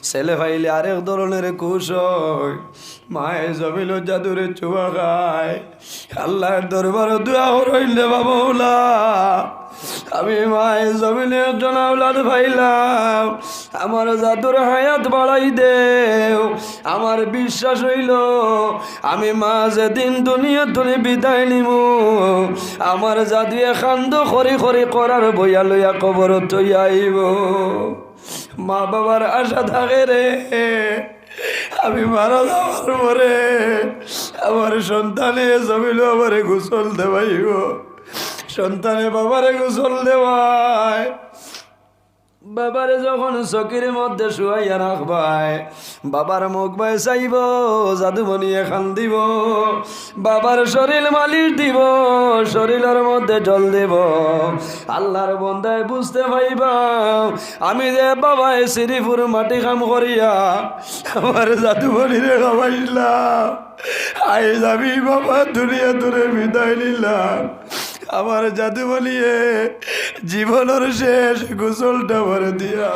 ছেলে ভাইলে আরেক ধরনের খুশ হয়। মায়ে জমিল জাদুরে চুয়া খায়। আল্লাহর দরবার দোয়া রইলে বাবুলা আমি মায়ে জমিনে একজন আওলাদ পাইলাম, আমার জাদুর হায়াত বাড়াই দেও। আমার বিশ্বাস হইল আমি মা যেদিন দুনিয়া তুলে বিদায় নিব, আমার জাদুয়ে খান্দ খরি খরি করার বইয়া লইয়া কবর তৈ আইব। মা বাবার আশা থাকে রে, আমি মারা যাওয়ার পরে আমার সন্তানে জমিল আমারে গোসল দেওয়াইব। সন্তানে বাবারে গোসল দেওয়ায়, বাবারে যখন চকির মধ্যে শুয়াইয়া রাখবাই, বাবার মুখ বাই চাইব, জাদু বনিয়ে খান দিব, বাবার শরীর মালিশ দিব, শরীরের মধ্যে জল দেব। আল্লাহর বন্দায় বুঝতে পাইবা আমি যে বাবায় শ্রীপুর মাটি কাম করিয়া আমার জাদু বনিরে খাবাইলাম। আই যাবি বাবা দুনিয়া তোরে বিদায় নিলাম, আমার জাদু বলিয়ে জীবনের শেষ গোসলটা ভরে দিয়া